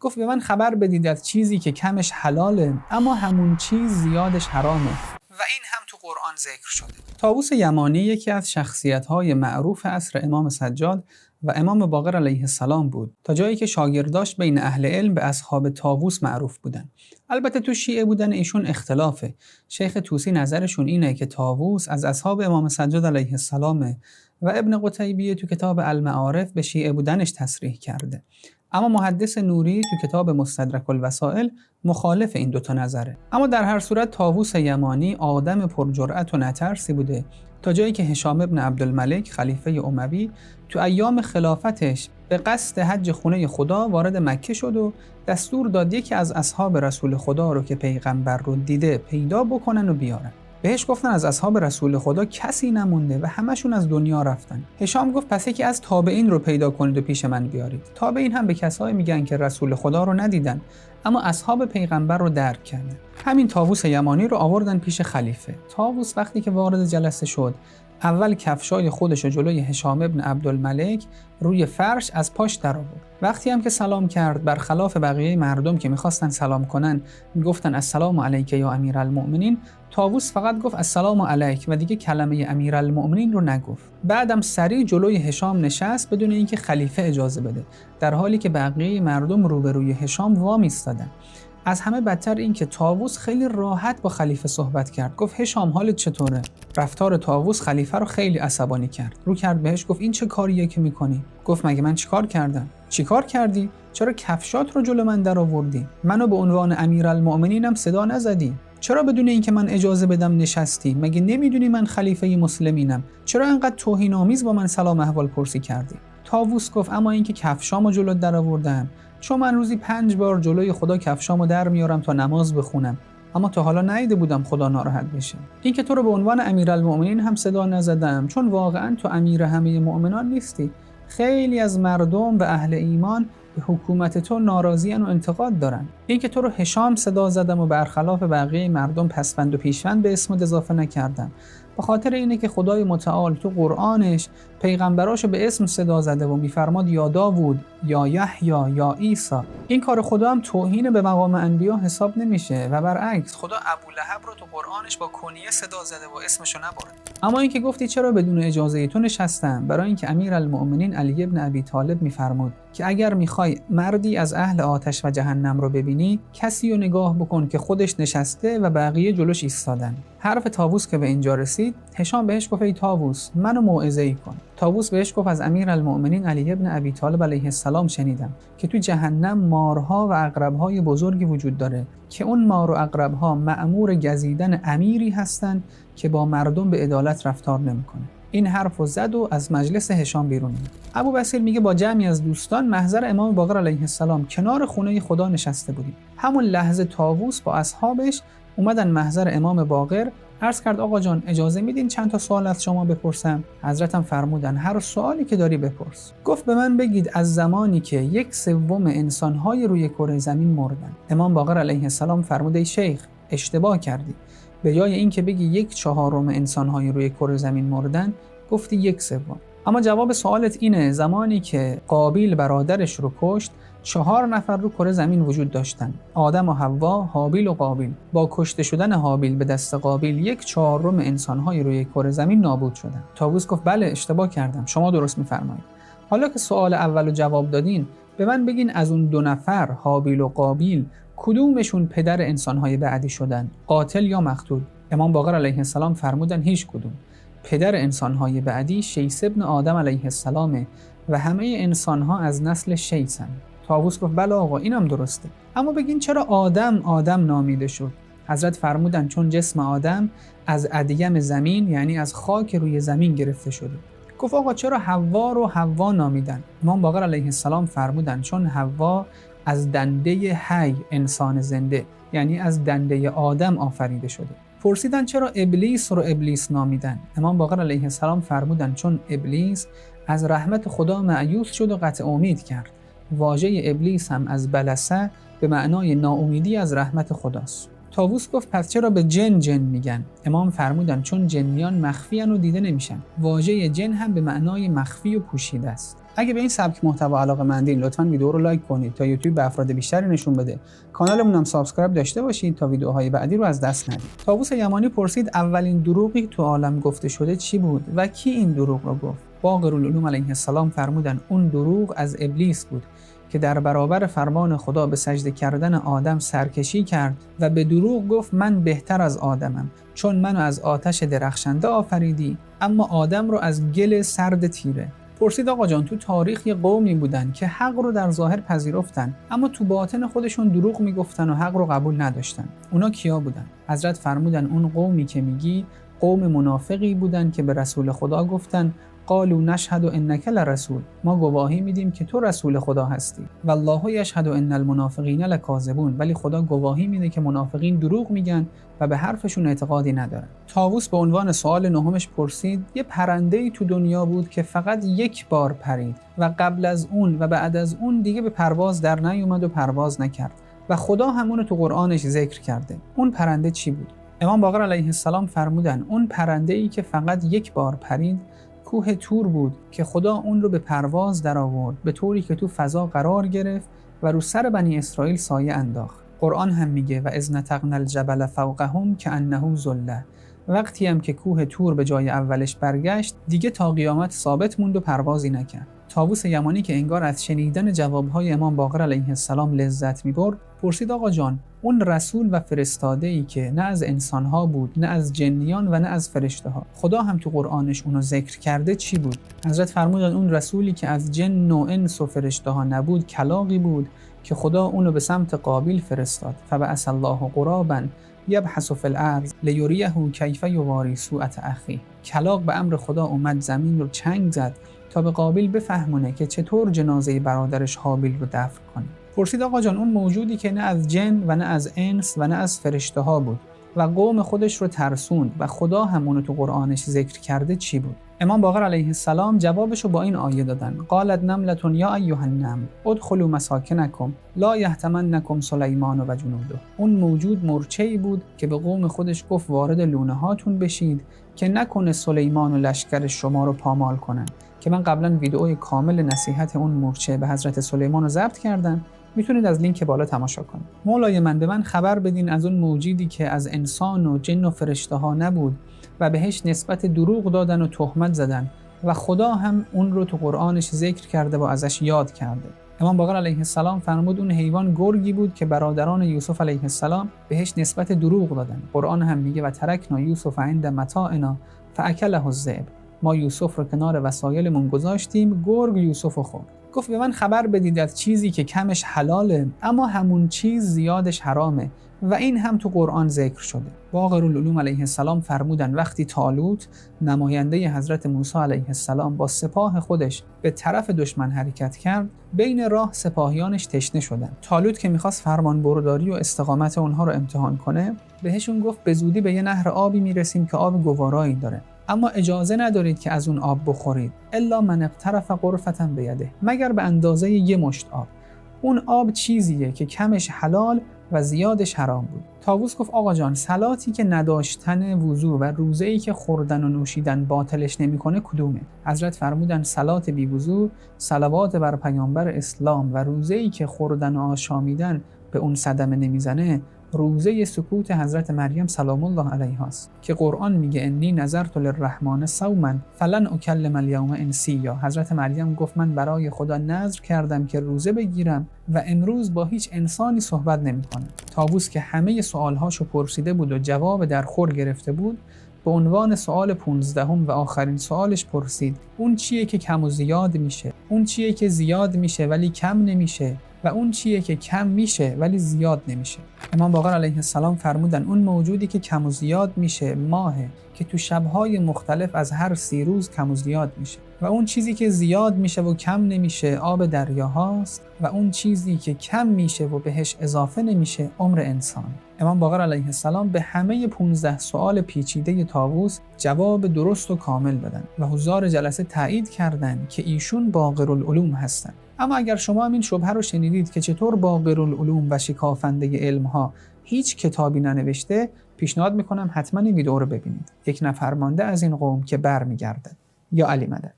گفت به من خبر بدید از چیزی که کمش حلاله اما همون چیز زیادش حرامه و این هم تو قرآن ذکر شده. طاووس یمانی یکی از شخصیت‌های معروف عصر امام سجاد و امام باقر علیه السلام بود، تا جایی که شاگرداش بین اهل علم به اصحاب طاووس معروف بودن. البته تو شیعه بودن ایشون اختلافه. شیخ طوسی نظرشون اینه که طاووس از اصحاب امام سجاد علیه السلامه و ابن قتیبیه تو کتاب المعارف به شیعه بودنش تصریح کرده. اما محدث نوری تو کتاب مستدرک الوسائل مخالف این دوتا نظره. اما در هر صورت طاووس یمانی آدم پرجرأت و نترسی بوده، تا جایی که هشام ابن عبدالملک خلیفه اموی تو ایام خلافتش به قصد حج خونه خدا وارد مکه شد و دستور داد یکی از اصحاب رسول خدا رو که پیغمبر رو دیده پیدا بکنن و بیارن. بهش گفتن از اصحاب رسول خدا کسی نمونده و همشون از دنیا رفتن. هشام گفت پس یکی از تابعین رو پیدا کنید و پیش من بیارید. تابعین هم به کسایی میگن که رسول خدا رو ندیدن اما اصحاب پیغمبر رو درک کردن. همین طاووس یمانی رو آوردن پیش خلیفه. طاووس وقتی که وارد جلسه شد، اول کفشای خودش رو جلوی هشام ابن عبدالملک روی فرش از پاش در آورد. وقتی هم که سلام کرد، برخلاف بقیه مردم که میخواستن سلام کنن میگفتن السلام علیک یا امیرالمؤمنین، طاووس فقط گفت السلام علیک و دیگه کلمه امیرالمؤمنین رو نگفت. بعدم سریع جلوی هشام نشست بدون اینکه خلیفه اجازه بده، در حالی که بقیه مردم روبروی هشام وام ایستادن. از همه بدتر این که طاووس خیلی راحت با خلیفه صحبت کرد. گفت هشام حالت چطوره؟ رفتار طاووس خلیفه رو خیلی عصبانی کرد. رو کرد بهش گفت این چه کاریه که میکنی؟ گفت مگه من چیکار کردم؟ چیکار کردی؟ چرا کفشات رو جلو من در آوردی؟ منو به عنوان امیرالمؤمنینم صدا نزدی؟ چرا بدون اینکه من اجازه بدم نشستی؟ مگه نمیدونی من خلیفه مسلمینم؟ چرا انقدر توهین‌آمیز با من سلام احوال پرسی کردی؟ طاووس گفت اما اینکه کفشامو جلو در آوردم، چون من روزی 5 بار جلوی خدا کفشامو در میارم تا نماز بخونم، اما تا حالا ندیده بودم خدا ناراحت بشه. این که تو رو به عنوان امیرالمؤمنین هم صدا نزدم چون واقعا تو امیر همه مؤمنان نیستی. خیلی از مردم و اهل ایمان به حکومت تو ناراضیان و انتقاد دارن. این که تو رو هشام صدا زدم و برخلاف بقیه مردم پسوند و پیشوند به اسمت اضافه نکردم، به خاطر اینه که خدای متعال تو قرآنش پیغمبراشو به اسم صدا زده و میفرماد یا داوود، یا یحیی، یا عیسی. این کار خدا هم توهین به مقام انبیا حساب نمیشه و برعکس خدا ابولهب رو تو قرآنش با کنیه صدا زده و اسمشو نبرد. اما این که گفتی چرا بدون اجازه تو نشستم، برای اینکه امیرالمؤمنین علی ابن ابی طالب میفرمود که اگر میخوای مردی از اهل آتش و جهنم رو ببینی، کسی رو نگاه بکن که خودش نشسته و بقیه جلوش ایستادن. حرف طاووس که به اینجا رسید، هشام بهش گفت ای طاووس منو موعظه‌ای کن. طاووس بهش گفت از امیرالمؤمنین علی ابن ابی طالب علیه السلام شنیدم که تو جهنم مارها و عقرب‌های بزرگی وجود داره که اون مار و عقرب‌ها مأمور گزیدن امیری هستن که با مردم به عدالت رفتار نمیکنه. این حرفو زد و از مجلس هشام بیرون اومد. ابو بصیر میگه با جمعی از دوستان محضر امام باقر علیه السلام کنار خونه خدا نشسته بودیم. همون لحظه طاووس با اصحابش اومدن محضر امام باقر. عرض کرد آقا جان اجازه میدین چند تا سوال از شما بپرسم؟ حضرتم فرمودن هر سوالی که داری بپرس. گفت به من بگید از زمانی که 1/3 انسان‌های روی کره زمین مردن. امام باقر علیه السلام فرمود ای شیخ اشتباه کردی. به جای اینکه بگی 1/4 انسان‌های روی کره زمین مردن، گفتی 1/3. اما جواب سوالت اینه زمانی که قابیل برادرش رو کشت، 4 نفر رو کره زمین وجود داشتن، آدم و حوا، هابیل و قابیل. با کشته شدن هابیل به دست قابیل 1/4 انسان‌های روی کره زمین نابود شدن. طاووس گفت بله اشتباه کردم، شما درست می‌فرمایید. حالا که سوال اولو جواب دادین، به من بگین از اون 2 نفر هابیل و قابیل کدومشون پدر انسان‌های بعدی شدن، قاتل یا مقتول؟ امام باقر علیه السلام فرمودن هیچ کدوم. پدر انسان‌های بعدی شیث ابن آدم علیه السلامه و همه انسان‌ها از نسل شیثن. طاووس گفت بله آقا اینم درسته، اما بگین چرا آدم نامیده شد؟ حضرت فرمودن چون جسم آدم از ادیم زمین یعنی از خاک روی زمین گرفته شده. گفت آقا چرا حوا رو حوا نامیدن؟ امام باقر علیه السلام فرمودن چون حوا از دنده حی انسان زنده یعنی از دنده آدم آفریده شده. پرسیدن چرا ابلیس رو ابلیس نامیدن؟ امام باقر علیه السلام فرمودن چون ابلیس از رحمت خدا مایوس شد و قطع امید کرد. واژه ابلیس هم از بلسه به معنای ناامیدی از رحمت خداست. طاووس گفت پس چرا به جن میگن؟ امام فرمودن چون جنیان مخفی ان و دیده نمیشن. واژه جن هم به معنای مخفی و پوشیده است. اگه به این سبک محتوا علاقه‌مندین لطفاً ویدیو رو لایک کنید تا یوتیوب به افراد بیشتری نشون بده. کانالمون هم سابسکرایب داشته باشید تا ویدیوهای بعدی رو از دست ندید. طاووس یمانی پرسید اولین دروغی تو عالم گفته شده چی بود و کی این دروغ رو گفت؟ باقرالعلوم علیه السلام فرمودن اون دروغ از ابلیس بود که در برابر فرمان خدا به سجده کردن آدم سرکشی کرد و به دروغ گفت من بهتر از آدمم، چون منو از آتش درخشنده آفریدی اما آدم رو از گل سرد تیره. پرسید آقا جان تو تاریخ یه قومی بودن که حق رو در ظاهر پذیرفتن اما تو باطن خودشون دروغ میگفتن و حق رو قبول نداشتن. اونا کیا بودن؟ حضرت فرمودن اون قومی که میگی قوم منافقی بودن که به رسول خدا گفتن قالوا نشهد انک لرسول، ما گواهی میدیم که تو رسول خدا هستی. والله یشهد ان المنافقین لکاذبون، ولی خدا گواهی میده که منافقین دروغ میگن و به حرفشون اعتقادی ندارن. طاووس به عنوان سوال نهمش پرسید یه پرنده‌ای تو دنیا بود که فقط یک بار پرید و قبل از اون و بعد از اون دیگه به پرواز در نیومد و پرواز نکرد و خدا همونو تو قرآنش ذکر کرده. اون پرنده چی بود؟ امام باقر علیه السلام فرمودن اون پرنده‌ای که فقط یک بار پرید کوه تور بود که خدا اون رو به پرواز در آورد به طوری که تو فضا قرار گرفت و رو سر بنی اسرائیل سایه انداخت. قرآن هم میگه و اذ نتقنا الجبل فوقهم کأنه ظله، وقتی هم که کوه تور به جای اولش برگشت دیگه تا قیامت ثابت موند و پروازی نکرد. طاووس یمانی که انگار از شنیدن جوابهای امام باقر علیه السلام لذت میبرد پرسید آقا جان اون رسول و فرستاده‌ای که نه از انسان‌ها بود نه از جنیان و نه از فرشته‌ها، خدا هم تو قرآنش اونو ذکر کرده چی بود؟ حضرت فرمودن اون رسولی که از جن و انس و فرشته‌ها نبود کلاغی بود که خدا اونو به سمت قابیل فرستاد. فبعث الله غرابا یبحث فی الارض لیریه کیف یواری سوءة اخیه. کلاغ به امر خدا اومد زمین رو چنگ زد تا به قابیل بفهمونه که چطور جنازه برادرش حابیل رو دفن کنه. پرسید آقا جان اون موجودی که نه از جن و نه از انس و نه از فرشته ها بود و قوم خودش رو ترسوند و خدا همونو تو قرآنش ذکر کرده چی بود؟ امام باقر علیه السلام جوابشو با این آیه دادن قالت نملة یا ایها النمل ادخلوا مساکنکم لا یحطمنکم سلیمان و جنوده. اون موجود مرچه‌ای بود که به قوم خودش گفت وارد لونه هاتون بشید که نکنه سلیمان و لشکر شما رو پامال کنن، که من قبلا ویدئوی کامل نصیحت اون مورچه به حضرت سلیمان رو ضبط کردم، میتونید از لینک بالا تماشا کنید. مولای من به من خبر بدین از اون موجودی که از انسان و جن و فرشته ها نبود و بهش نسبت دروغ دادن و تهمت زدن و خدا هم اون رو تو قرآنش ذکر کرده و ازش یاد کرده. امام باقر علیه السلام فرمود اون حیوان گرگی بود که برادران یوسف علیه السلام بهش نسبت دروغ دادن. قرآن هم میگه و ترکنا یوسف عند متاعنا فاکله الذئب، ما یوسف رو کنار وسایلمون گذاشتیم گرگ یوسف رو خورد. گفت به من خبر بدید از چیزی که کمش حلاله اما همون چیز زیادش حرامه و این هم تو قرآن ذکر شده. باقرالعلوم علیه السلام فرمودن وقتی طالوت نماینده حضرت موسی علیه السلام با سپاه خودش به طرف دشمن حرکت کرد بین راه سپاهیانش تشنه شدن. طالوت که میخواست فرمان برداری و استقامت اونها رو امتحان کنه بهشون گفت به زودی به یه نهر آبی میرسیم که آب گوارایی داره اما اجازه ندارید که از اون آب بخورید الا من اقترف غرفة بیده، مگر به اندازه یه مشت آب. اون آب چیزیه که کمش حلال و زیادش حرام بود. طاووس گفت آقا جان صلاتی که نداشتن وضو و روزه‌ای که خوردن و نوشیدن باطلش نمیکنه کدومه؟ حضرت فرمودن صلات بی وضو، صلوات بر پیامبر اسلام و روزه‌ای که خوردن و آشامیدن به اون صدمه نمیزنه روزه سکوت حضرت مریم سلام الله علیها است که قرآن میگه انی نذرت للرحمن صوما فلن اکلم اليوم انسیا. حضرت مریم گفت من برای خدا نذر کردم که روزه بگیرم و امروز با هیچ انسانی صحبت نمیکنم. طاووس که همه سوالهاشو پرسیده بود و جواب در خور گرفته بود به عنوان سوال 15 و آخرین سوالش پرسید اون چیه که کم و زیاد میشه؟ اون چیه که زیاد میشه ولی کم نمیشه؟ و اون چیه که کم میشه ولی زیاد نمیشه؟ امام باقر علیه السلام فرمودن اون موجودی که کم و زیاد میشه ماهه که تو شبهای مختلف از هر 30 روز کم و زیاد میشه و اون چیزی که زیاد میشه و کم نمیشه آب دریاهاست و اون چیزی که کم میشه و بهش اضافه نمیشه عمر انسان. امام باقر علیه السلام به همه 15 سوال پیچیده طاووس جواب درست و کامل دادن و حضار جلسه تایید کردند که ایشون باقرالعلوم هستند. اما اگر شما هم این شبهه رو شنیدید که چطور باقرالعلوم و شکافنده علمها هیچ کتابی ننوشته، پیشنهاد میکنم حتما این ویدیو رو ببینید. یک نفر مانده از این قوم که برمیگردد. یا علی مدد.